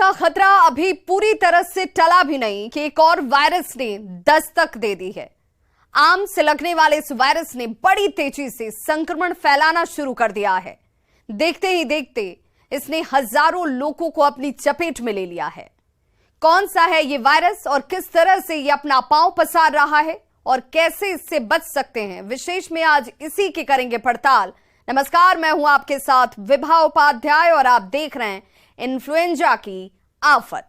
का खतरा अभी पूरी तरह से टला भी नहीं कि एक और वायरस ने दस्तक दे दी है। आम से लगने वाले इस वायरस ने बड़ी तेजी से संक्रमण फैलाना शुरू कर दिया है। देखते ही देखते इसने हजारों लोगों को अपनी चपेट में ले लिया है। कौन सा है ये वायरस और किस तरह से ये अपना पांव पसार रहा है और कैसे इससे बच सकते हैं, विशेष में आज इसी की करेंगे पड़ताल। नमस्कार, मैं हूं आपके साथ विभा उपाध्याय और आप देख रहे हैं इन्फ्लुएंजा की आफत।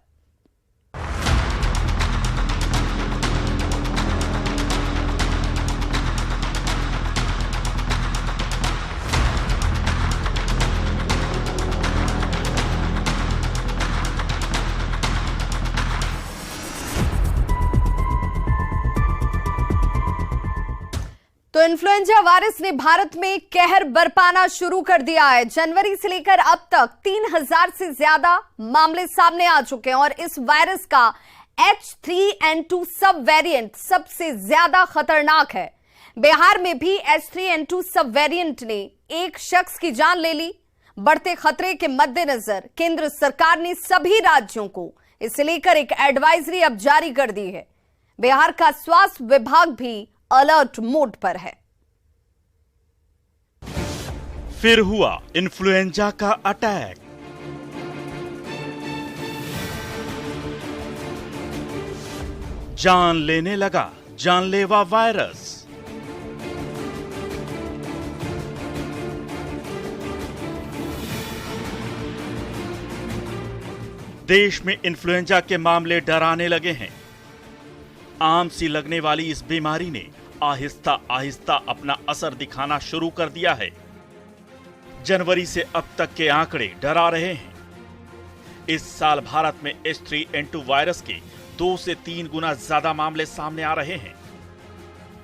तो इन्फ्लुएंजा वायरस ने भारत में कहर बरपाना शुरू कर दिया है। जनवरी से लेकर अब तक 3000 से ज्यादा मामले सामने आ चुके हैं और इस वायरस का H3N2 सब वेरिएंट सबसे ज्यादा खतरनाक है। बिहार में भी H3N2 सब वेरिएंट ने एक शख्स की जान ले ली। बढ़ते खतरे के मद्देनजर केंद्र सरकार ने सभी राज्यों को इसे लेकर एक एडवाइजरी अब जारी कर दी है। बिहार का स्वास्थ्य विभाग भी अलर्ट मोड पर है। फिर हुआ इन्फ्लुएंजा का अटैक। जान लेने लगा जानलेवा वायरस। देश में इन्फ्लुएंजा के मामले डराने लगे हैं। आम सी लगने वाली इस बीमारी ने आहिस्ता आहिस्ता अपना असर दिखाना शुरू कर दिया है। जनवरी से अब तक के आंकड़े डरा रहे हैं। इस साल भारत में H3N2 वायरस के 2 से 3 गुना ज्यादा मामले सामने आ रहे हैं।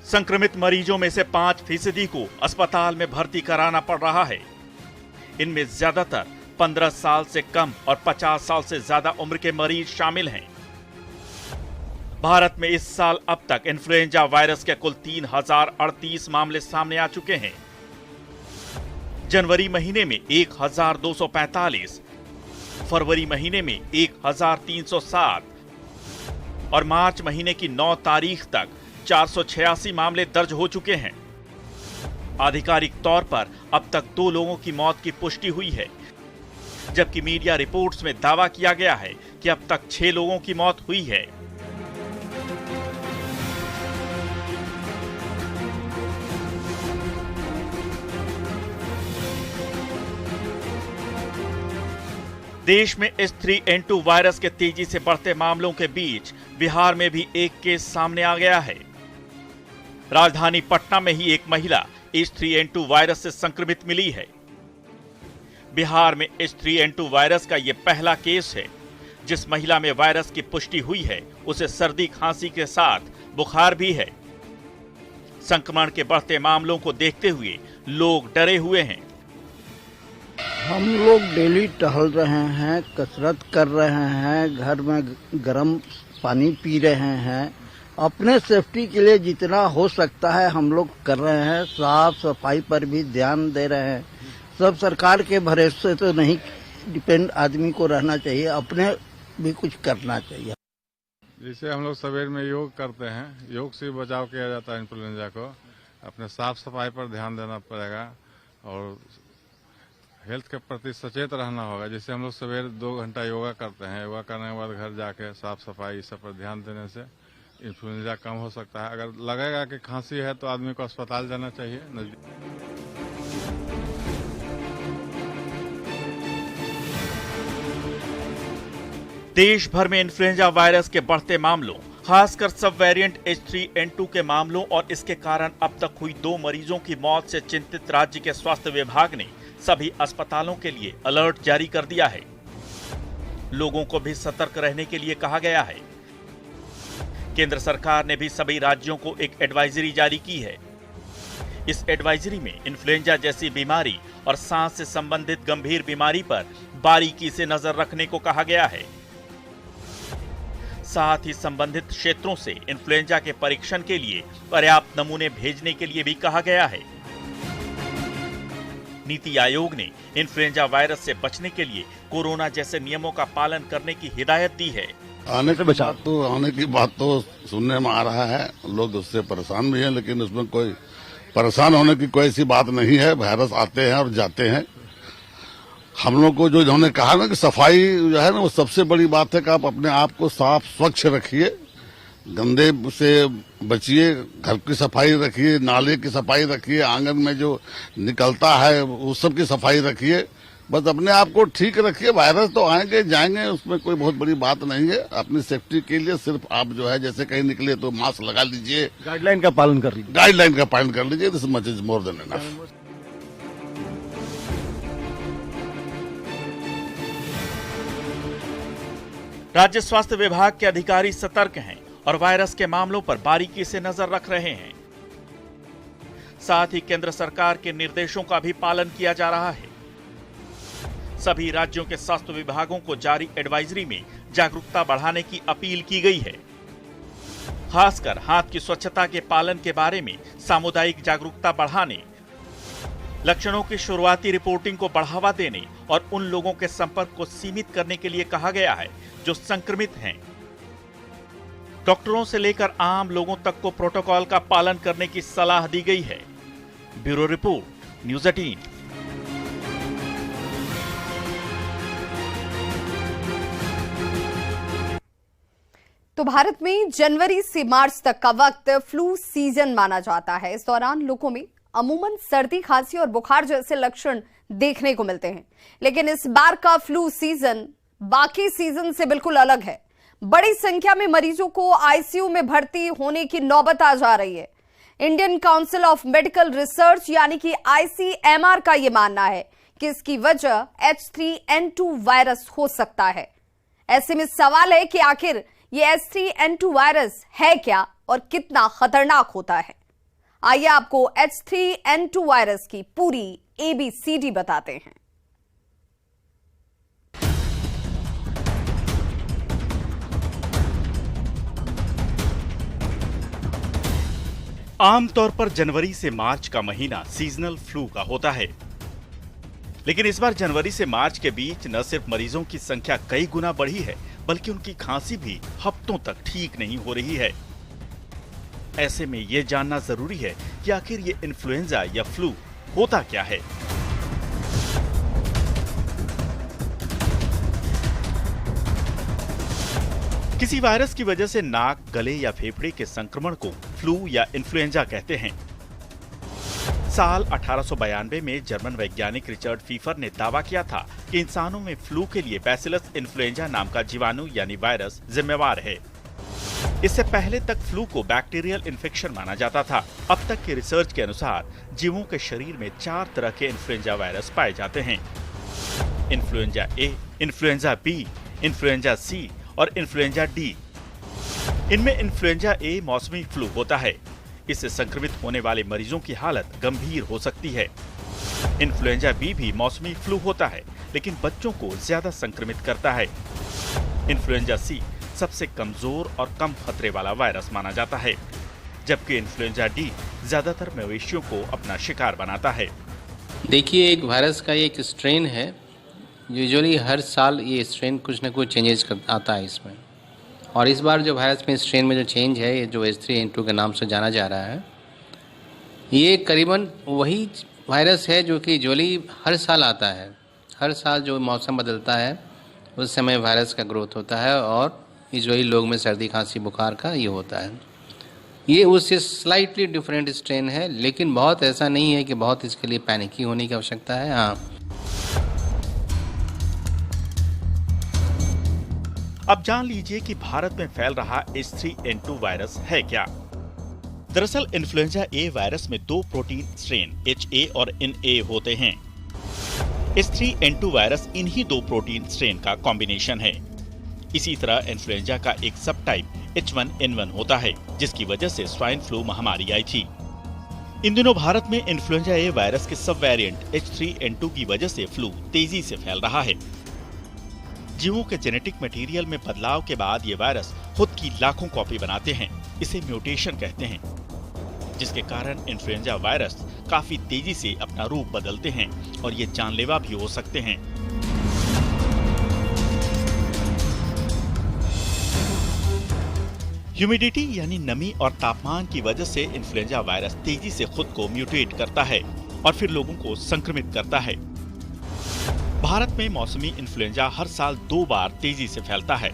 संक्रमित मरीजों में से 5% को अस्पताल में भर्ती कराना पड़ रहा है। इनमें ज्यादातर 15 साल से कम और 50 साल से ज्यादा उम्र के मरीज शामिल हैं। भारत में इस साल अब तक इन्फ्लुएंजा वायरस के कुल 3038 मामले सामने आ चुके हैं। जनवरी महीने में 1245, फरवरी महीने में 1307 और मार्च महीने की 9 तारीख तक 486 मामले दर्ज हो चुके हैं। आधिकारिक तौर पर अब तक 2 लोगों की मौत की पुष्टि हुई है, जबकि मीडिया रिपोर्ट्स में दावा किया गया है कि अब तक 6 लोगों की मौत हुई है। देश में H3N2 वायरस के तेजी से बढ़ते मामलों के बीच बिहार में भी एक केस सामने आ गया है। राजधानी पटना में ही एक महिला H3N2 वायरस से संक्रमित मिली है। बिहार में H3N2 वायरस का यह पहला केस है। जिस महिला में वायरस की पुष्टि हुई है उसे सर्दी खांसी के साथ बुखार भी है। संक्रमण के बढ़ते मामलों को देखते हुए लोग डरे हुए हैं। हम लोग डेली टहल रहे हैं, कसरत कर रहे हैं, घर में गर्म पानी पी रहे हैं। अपने सेफ्टी के लिए जितना हो सकता है हम लोग कर रहे हैं। साफ सफाई पर भी ध्यान दे रहे हैं। सब सरकार के भरोसे तो नहीं डिपेंड आदमी को रहना चाहिए, अपने भी कुछ करना चाहिए। जैसे हम लोग सवेर में योग करते हैं, योग से बचाव किया जाता है इन्फ्लुएंजा को। अपने साफ सफाई पर ध्यान देना पड़ेगा और हेल्थ के प्रति सचेत रहना होगा। जैसे हम लोग सवेर 2 घंटा योगा करते हैं, योगा करने के बाद घर जाके साफ सफाई सब पर ध्यान देने से इन्फ्लुएंजा कम हो सकता है। अगर लगेगा कि खांसी है तो आदमी को अस्पताल जाना चाहिए नजदीक। देश भर में इन्फ्लुएंजा वायरस के बढ़ते मामलों, खासकर सब वेरिएंट H3N2 के मामलों और इसके कारण अब तक हुई 2 मरीजों की मौत से चिंतित राज्य के स्वास्थ्य विभाग ने सभी अस्पतालों के लिए अलर्ट जारी कर दिया है। लोगों को भी सतर्क रहने के लिए कहा गया है। केंद्र सरकार ने भी सभी राज्यों को एक एडवाइजरी जारी की है। इस एडवाइजरी में इन्फ्लुएंजा जैसी बीमारी और सांस से संबंधित गंभीर बीमारी पर बारीकी से नजर रखने को कहा गया है। साथ ही संबंधित क्षेत्रों से इन्फ्लुएंजा के परीक्षण के लिए पर्याप्त नमूने भेजने के लिए भी कहा गया है। नीति आयोग ने इन्फ्लुएंजा वायरस से बचने के लिए कोरोना जैसे नियमों का पालन करने की हिदायत दी है। आने की बात तो सुनने में आ रहा है, लोग उससे परेशान भी हैं, लेकिन उसमें कोई परेशान होने की कोई ऐसी बात नहीं है। वायरस आते हैं और जाते हैं। हम लोग को जो इन्होंने कहा ना कि सफाई जो है ना, वो सबसे बड़ी बात है कि आप अपने आप को साफ स्वच्छ रखिए, गंदे से बचिए, घर की सफाई रखिए, नाले की सफाई रखिए, आंगन में जो निकलता है उस सब की सफाई रखिए। बस अपने आप को ठीक रखिए। वायरस तो आएंगे जाएंगे, उसमें कोई बहुत बड़ी बात नहीं है। अपनी सेफ्टी के लिए सिर्फ आप जो है जैसे कहीं निकले तो मास्क लगा लीजिए, गाइडलाइन का पालन कर लीजिए। गाइडलाइन का पालन कर लीजिए। This much is more than enough. राज्य स्वास्थ्य विभाग के अधिकारी सतर्क हैं और वायरस के मामलों पर बारीकी से नजर रख रहे हैं। साथ ही केंद्र सरकार के निर्देशों का भी पालन किया जा रहा है। सभी राज्यों के स्वास्थ्य विभागों को जारी एडवाइजरी में जागरूकता बढ़ाने की अपील की गई है। खासकर हाथ की स्वच्छता के पालन के बारे में सामुदायिक जागरूकता बढ़ाने, लक्षणों की शुरुआती रिपोर्टिंग को बढ़ावा देने और उन लोगों के संपर्क को सीमित करने के लिए कहा गया है जो संक्रमित हैं। डॉक्टरों से लेकर आम लोगों तक को प्रोटोकॉल का पालन करने की सलाह दी गई है। Bureau report, news 18। तो भारत में जनवरी से मार्च तक का वक्त फ्लू सीजन माना जाता है। इस दौरान लोगों में अमूमन सर्दी, खांसी और बुखार जैसे लक्षण देखने को मिलते हैं। लेकिन इस बार का फ्लू सीजन बाकी सीजन से बिल्कुल अलग है। बड़ी संख्या में मरीजों को आईसीयू में भर्ती होने की नौबत आ जा रही है। Indian council of medical research यानी कि ICMR का यह मानना है कि इसकी वजह H3N2 वायरस हो सकता है। ऐसे में सवाल है कि आखिर ये H3N2 वायरस है क्या और कितना खतरनाक होता है। आइए आपको H3N2 वायरस की पूरी ABCD बताते हैं। आमतौर पर जनवरी से मार्च का महीना सीजनल फ्लू का होता है, लेकिन इस बार जनवरी से मार्च के बीच न सिर्फ मरीजों की संख्या कई गुना बढ़ी है, बल्कि उनकी खांसी भी हफ्तों तक ठीक नहीं हो रही है। ऐसे में यह जानना जरूरी है कि आखिर ये इन्फ्लुएंजा या फ्लू होता क्या है। किसी वायरस की वजह से नाक, गले या फेफड़े के संक्रमण को फ्लू या इन्फ्लुएंजा कहते हैं। साल 1892 में जर्मन वैज्ञानिक रिचर्ड फीफर ने दावा किया था कि इंसानों में फ्लू के लिए बैसिलस इन्फ्लुएंजा नाम का जीवाणु यानी वायरस जिम्मेवार है। इससे पहले तक फ्लू को बैक्टीरियल इन्फेक्शन माना जाता था। अब तक की रिसर्च के अनुसार जीवों के शरीर में 4 तरह के इन्फ्लुएंजा वायरस पाए जाते हैं। Influenza A, influenza B, influenza C और इन्फ्लुएंजा डी। इनमें इन्फ्लुएंजा ए मौसमी फ्लू होता है। इससे संक्रमित होने वाले मरीजों की हालत गंभीर हो सकती है। इन्फ्लुएंजा बी भी मौसमी फ्लू होता है, लेकिन बच्चों को ज्यादा संक्रमित करता है। इन्फ्लुएंजा सी सबसे कमजोर और कम खतरे वाला वायरस माना जाता है, जबकि इन्फ्लुएंजा डी ज्यादातर मवेशियों को अपना शिकार बनाता है। देखिए, एक वायरस का एक स्ट्रेन है। यूजुअली हर साल ये स्ट्रेन कुछ ना कुछ चेंजेस आता है इसमें, और इस बार जो वायरस में स्ट्रेन में जो चेंज है, ये जो H3N2 के नाम से जाना जा रहा है, ये करीबन वही वायरस है जो कि यूजुअली हर साल आता है। हर साल जो मौसम बदलता है उस समय वायरस का ग्रोथ होता है और यूजुअली लोग में सर्दी, खांसी, बुखार का ये होता है। ये उससे स्लाइटली डिफरेंट स्ट्रेन है, लेकिन बहुत ऐसा नहीं है कि बहुत इसके लिए पैनिकी होने की आवश्यकता है। हाँ, अब जान लीजिए कि भारत में फैल रहा H3N2 वायरस है क्या। दरअसल इन्फ्लुएंजा ए वायरस में 2 प्रोटीन स्ट्रेन HA और NA होते हैं। H3N2 वायरस इन्हीं 2 प्रोटीन स्ट्रेन का कॉम्बिनेशन है। इसी तरह इन्फ्लुएंजा का एक सब टाइप H1N1 होता है, जिसकी वजह से स्वाइन फ्लू महामारी आई थी। इन दिनों भारत में इन्फ्लुएंजा ए वायरस के सब वेरिएंट H3N2 की वजह से फ्लू तेजी से फैल रहा है। जीवों के जेनेटिक मटेरियल में बदलाव के बाद ये वायरस खुद की लाखों कॉपी बनाते हैं। इसे म्यूटेशन कहते हैं। जिसके कारण इन्फ्लुएंजा वायरस काफी तेजी से अपना रूप बदलते हैं और ये जानलेवा भी हो सकते हैं। ह्यूमिडिटी यानी नमी और तापमान की वजह से इन्फ्लुएंजा वायरस तेजी से खुद को म्यूटेट करता है और फिर लोगों को संक्रमित करता है। भारत में मौसमी इन्फ्लुएंजा हर साल 2 बार तेजी से फैलता है।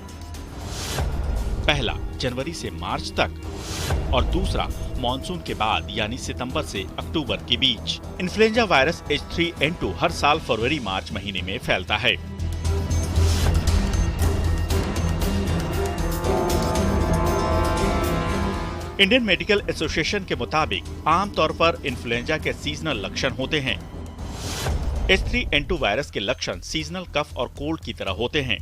पहला जनवरी से मार्च तक और दूसरा मॉनसून के बाद यानी सितंबर से अक्टूबर के बीच। इन्फ्लुएंजा वायरस H3N2 हर साल फरवरी मार्च महीने में फैलता है। इंडियन मेडिकल एसोसिएशन के मुताबिक आमतौर पर इन्फ्लुएंजा के सीजनल लक्षण होते हैं। H3N2 वायरस के लक्षण सीजनल कफ और कोल्ड की तरह होते हैं।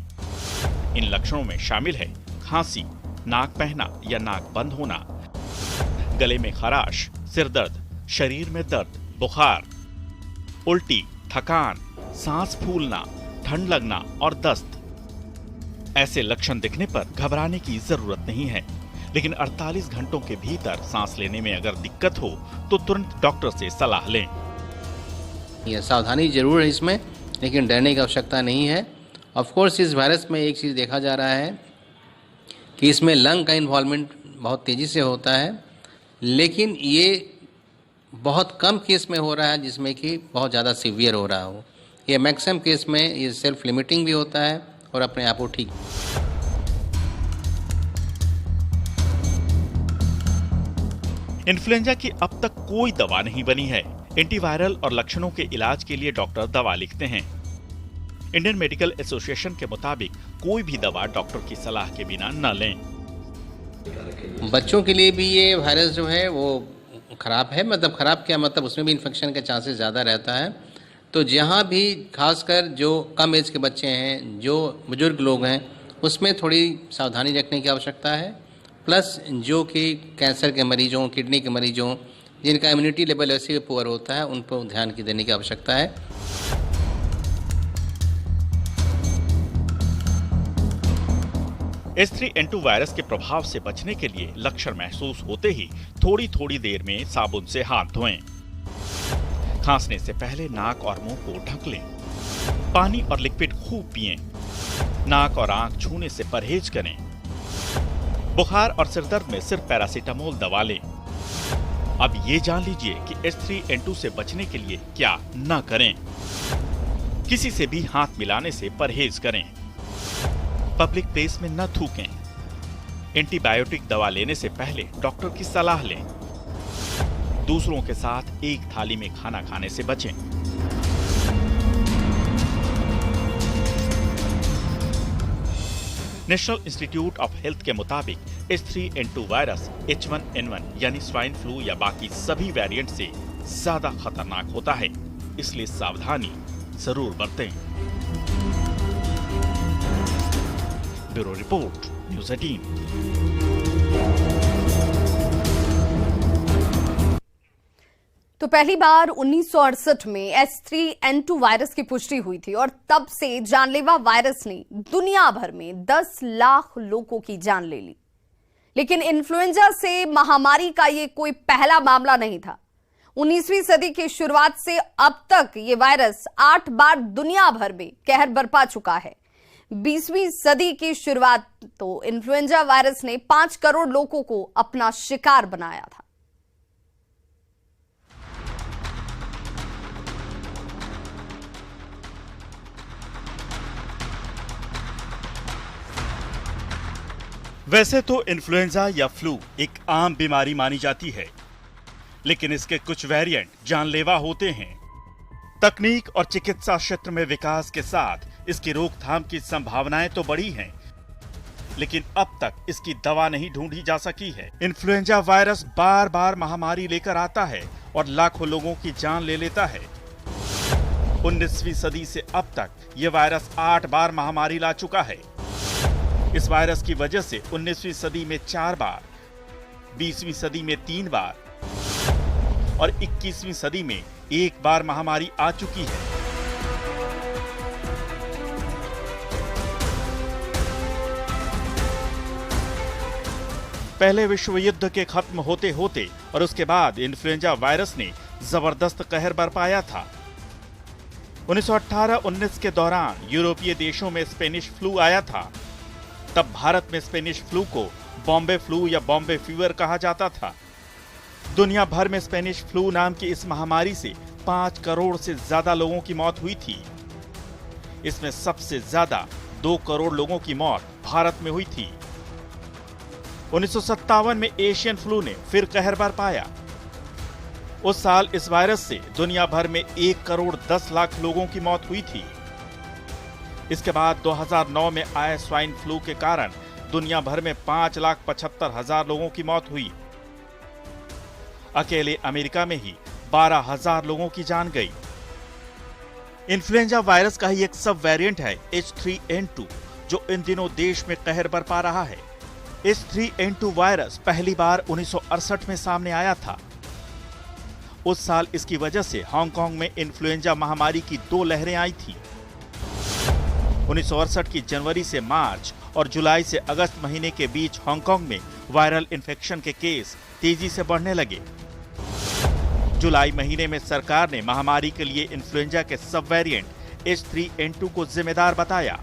इन लक्षणों में शामिल है खांसी, नाक बहना या नाक बंद होना, गले में खराश, सिर दर्द, शरीर में दर्द, बुखार, उल्टी, थकान, सांस फूलना, ठंड लगना और दस्त। ऐसे लक्षण दिखने पर घबराने की जरूरत नहीं है, लेकिन 48 घंटों के भीतर सांस लेने में अगर दिक्कत हो तो तुरंत डॉक्टर से सलाह लें। ये सावधानी जरूर है इसमें, लेकिन डरने की आवश्यकता नहीं है। ऑफ कोर्स इस वायरस में एक चीज़ देखा जा रहा है कि इसमें लंग का इन्वॉल्वमेंट बहुत तेज़ी से होता है, लेकिन ये बहुत कम केस में हो रहा है जिसमें कि बहुत ज़्यादा सीवियर हो रहा हो। ये मैक्सिमम केस में ये सेल्फ लिमिटिंग भी होता है और अपने आप को ठीक। इन्फ्लुएंजा की अब तक कोई दवा नहीं बनी है। एंटीवायरल और लक्षणों के इलाज के लिए डॉक्टर दवा लिखते हैं। इंडियन मेडिकल एसोसिएशन के मुताबिक कोई भी दवा डॉक्टर की सलाह के बिना न लें। बच्चों के लिए भी ये वायरस जो है वो खराब है। मतलब खराब क्या मतलब, उसमें भी इन्फेक्शन के चांसेस ज़्यादा रहता है। तो जहाँ भी खासकर जो कम एज के बच्चे हैं, जो बुजुर्ग लोग हैं, उसमें थोड़ी सावधानी रखने की आवश्यकता है। प्लस जो कि कैंसर के मरीजों, किडनी के मरीजों, जिनका इम्यूनिटी लेवल ऐसे पुअर होता है, उन पर ध्यान की देने की आवश्यकता है। H3N2 वायरस के प्रभाव से बचने के लिए लक्षण महसूस होते ही थोड़ी थोड़ी देर में साबुन से हाथ धोएं। खांसने से पहले नाक और मुंह को ढक लें। पानी और लिक्विड खूब पिएं। नाक और आंख छूने से परहेज करें। बुखार और सिरदर्द में सिर्फ पैरासीटामोल दवा लें। अब ये जान लीजिए कि H3N2 से बचने के लिए क्या न करें। किसी से भी हाथ मिलाने से परहेज करें। पब्लिक प्लेस में न थूकें। एंटीबायोटिक दवा लेने से पहले डॉक्टर की सलाह लें। दूसरों के साथ एक थाली में खाना खाने से बचें। नेशनल इंस्टीट्यूट ऑफ हेल्थ के मुताबिक H3N2 वायरस H1N1 यानी स्वाइन फ्लू या बाकी सभी वेरिएंट से ज्यादा खतरनाक होता है, इसलिए सावधानी जरूर बरतें। Bureau report, news 18। तो पहली बार 1968 में H3N2 वायरस की पुष्टि हुई थी और तब से जानलेवा वायरस ने दुनिया भर में 10 लाख लोगों की जान ले ली। लेकिन इन्फ्लुएंजा से महामारी का ये कोई पहला मामला नहीं था। 19वीं सदी की शुरुआत से अब तक ये वायरस 8 बार दुनिया भर में कहर बरपा चुका है। 20वीं सदी की शुरुआत तो इन्फ्लुएंजा वायरस ने 5 करोड़ लोगों को अपना शिकार बनाया था। वैसे तो इन्फ्लुएंजा या फ्लू एक आम बीमारी मानी जाती है, लेकिन इसके कुछ वेरिएंट जानलेवा होते हैं। तकनीक और चिकित्सा क्षेत्र में विकास के साथ इसकी रोकथाम की संभावनाएं तो बढ़ी हैं, लेकिन अब तक इसकी दवा नहीं ढूंढी जा सकी है। इन्फ्लुएंजा वायरस बार बार महामारी लेकर आता है और लाखों लोगों की जान ले लेता है। 19वीं सदी से अब तक ये वायरस 8 बार महामारी ला चुका है। इस वायरस की वजह से 19वीं सदी में 4 बार, 20वीं सदी में 3 बार और 21वीं सदी में 1 बार महामारी आ चुकी है। पहले विश्व युद्ध के खत्म होते होते और उसके बाद इन्फ्लुएंजा वायरस ने जबरदस्त कहर बरपाया था। 1918-19 के दौरान यूरोपीय देशों में स्पेनिश फ्लू आया था। तब भारत में स्पेनिश फ्लू को बॉम्बे फ्लू या बॉम्बे फीवर कहा जाता था। दुनिया भर में स्पेनिश फ्लू नाम की इस महामारी से 5 करोड़ से ज्यादा लोगों की मौत हुई थी। इसमें सबसे ज्यादा 2 करोड़ लोगों की मौत भारत में हुई थी। 1957 में एशियन फ्लू ने फिर कहर बरपाया। उस साल इस वायरस से दुनिया भर में 1 करोड़ 10 लाख लोगों की मौत हुई थी। इसके बाद 2009 में आए स्वाइन फ्लू के कारण दुनिया भर में 5,75,000 लोगों की मौत हुई। अकेले अमेरिका में ही 12,000 लोगों की जान गई। इन्फ्लुएंजा वायरस का ही एक सब वेरिएंट है H3N2, जो इन दिनों देश में कहर बरपा रहा है। H3N2 वायरस पहली बार 1968 में सामने आया था। उस साल इसकी वजह से हांगकांग में इन्फ्लुएंजा महामारी की 2 लहरें आई थी। 1968 की जनवरी से मार्च और जुलाई से अगस्त महीने के बीच हांगकांग में वायरल इन्फेक्शन के केस तेजी से बढ़ने लगे। जुलाई महीने में सरकार ने महामारी के लिए इन्फ्लुएंजा के सब वेरिएंट H3N2 को जिम्मेदार बताया।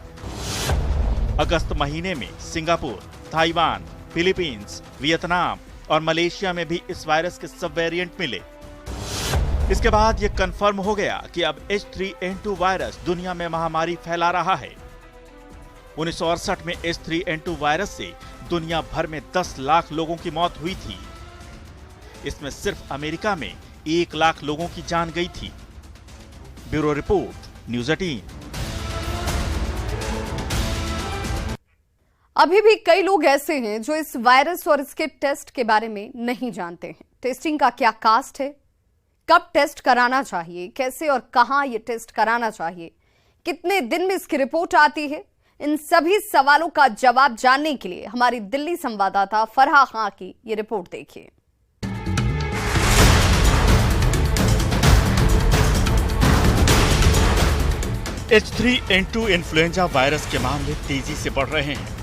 अगस्त महीने में सिंगापुर, ताइवान, फिलीपींस, वियतनाम और मलेशिया में भी इस वायरस के सब वेरिएंट मिले। इसके बाद यह कंफर्म हो गया कि अब H3N2 वायरस दुनिया में महामारी फैला रहा है। 1968 में H3N2 वायरस से दुनिया भर में 10 लाख लोगों की मौत हुई थी। इसमें सिर्फ अमेरिका में 1 लाख लोगों की जान गई थी। Bureau report, news 18। अभी भी कई लोग ऐसे हैं जो इस वायरस और इसके टेस्ट के बारे में नहीं जानते हैं। टेस्टिंग का क्या कास्ट है, कब टेस्ट कराना चाहिए, कैसे और कहां ये टेस्ट कराना चाहिए, कितने दिन में इसकी रिपोर्ट आती है, इन सभी सवालों का जवाब जानने के लिए हमारी दिल्ली संवाददाता फरहा खां की ये रिपोर्ट देखिए। H3N2 इन्फ्लुएंजा वायरस के मामले तेजी से बढ़ रहे हैं।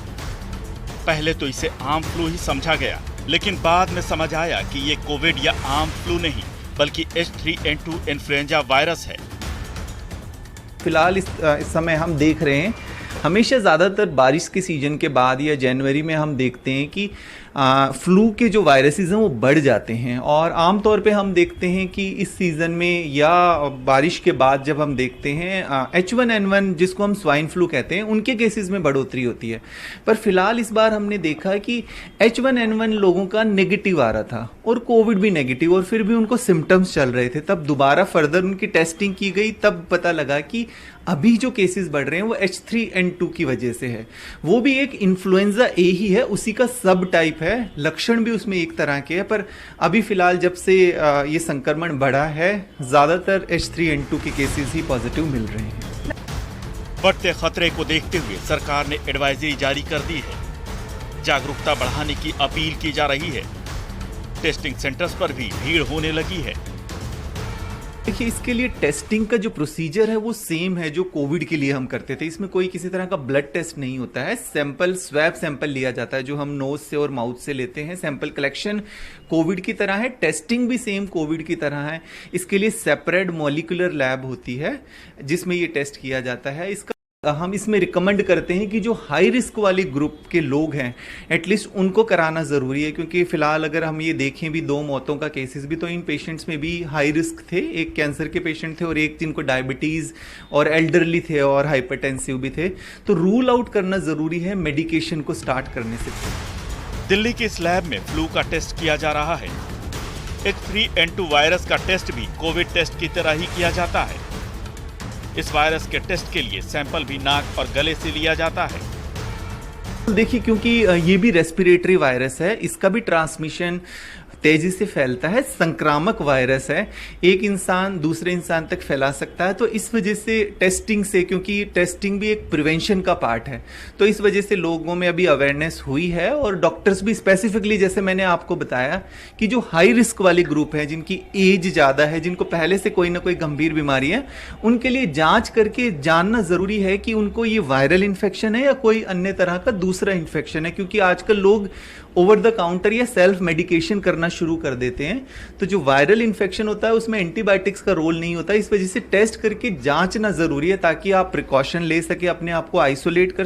पहले तो इसे आम फ्लू ही समझा गया, लेकिन बाद में समझ आया कि ये कोविड या आम फ्लू नहीं बल्कि H3N2 इन्फ्लुएंजा वायरस है। फिलहाल इस समय हम देख रहे हैं, हमेशा ज़्यादातर बारिश के सीजन के बाद या जनवरी में हम देखते हैं कि फ्लू के जो वायरसेस हैं वो बढ़ जाते हैं। और आम तौर पे हम देखते हैं कि इस सीज़न में या बारिश के बाद जब हम देखते हैं H1N1 जिसको हम स्वाइन फ्लू कहते हैं, उनके केसेस में बढ़ोतरी होती है। पर फिलहाल इस बार हमने देखा कि H1N1 लोगों का नेगेटिव आ रहा था और कोविड भी नेगेटिव, और फिर भी उनको सिम्टम्स चल रहे थे। तब दोबारा फर्दर उनकी टेस्टिंग की गई, तब पता लगा कि अभी जो केसेस बढ़ रहे हैं वो H3N2 की वजह से है। वो भी एक इन्फ्लुएंजा ए ही है, उसी का सब टाइप है, लक्षण भी उसमें एक तरह के है। पर अभी फिलहाल जब से ये संक्रमण बढ़ा है, ज्यादातर H3N2 के केसेस ही पॉजिटिव मिल रहे हैं। बढ़ते खतरे को देखते हुए सरकार ने एडवाइजरी जारी कर दी है। जागरूकता बढ़ाने की अपील की जा रही है। टेस्टिंग सेंटर्स पर भी भीड़ होने लगी है। देखिए, इसके लिए टेस्टिंग का जो प्रोसीजर है वो सेम है जो कोविड के लिए हम करते थे। इसमें कोई किसी तरह का ब्लड टेस्ट नहीं होता है। सैंपल, स्वैब सैंपल लिया जाता है जो हम नोज से और माउथ से लेते हैं। सैंपल कलेक्शन कोविड की तरह है, टेस्टिंग भी सेम कोविड की तरह है। इसके लिए सेपरेट मॉलिक्यूलर लैब होती है जिसमें ये टेस्ट किया जाता है। इसका हम इसमें रिकमेंड करते हैं कि जो हाई रिस्क वाले ग्रुप के लोग हैं एटलीस्ट उनको कराना ज़रूरी है, क्योंकि फ़िलहाल अगर हम ये देखें भी 2 मौतों का केसेस भी तो इन पेशेंट्स में भी हाई रिस्क थे। एक कैंसर के पेशेंट थे और एक जिनको डायबिटीज़ और एल्डरली थे और हाइपरटेंसिव भी थे। तो रूल आउट करना ज़रूरी है मेडिकेशन को स्टार्ट करने से पहले। दिल्ली के इस लैब में फ्लू का टेस्ट किया जा रहा है। H3N2 वायरस का टेस्ट भी कोविड टेस्ट की तरह ही किया जाता है। इस वायरस के टेस्ट के लिए सैंपल भी नाक और गले से लिया जाता है। देखिए, क्योंकि ये भी रेस्पिरेटरी वायरस है, इसका भी ट्रांसमिशन तेजी से फैलता है, संक्रामक वायरस है, एक इंसान दूसरे इंसान तक फैला सकता है। तो इस वजह से टेस्टिंग से, क्योंकि टेस्टिंग भी एक प्रिवेंशन का पार्ट है, तो इस वजह से लोगों में अभी अवेयरनेस हुई है। और डॉक्टर्स भी स्पेसिफिकली, जैसे मैंने आपको बताया कि जो हाई रिस्क वाले ग्रुप है, जिनकी एज ज़्यादा है, जिनको पहले से कोई ना कोई गंभीर बीमारी है, उनके लिए जांच करके जानना ज़रूरी है कि उनको ये वायरल इन्फेक्शन है या कोई अन्य तरह का दूसरा इन्फेक्शन है। क्योंकि आजकल लोग ओवर द काउंटर या सेल्फ मेडिकेशन करना शुरू कर देते हैं। तो जो वायरल इन्फेक्शन होता है उसमें एंटीबायोटिक्स का रोल नहीं होता, इस वजह से टेस्ट करके जांचना जरूरी है ताकि आप प्रिकॉशन ले सके, अपने आप को आइसोलेट कर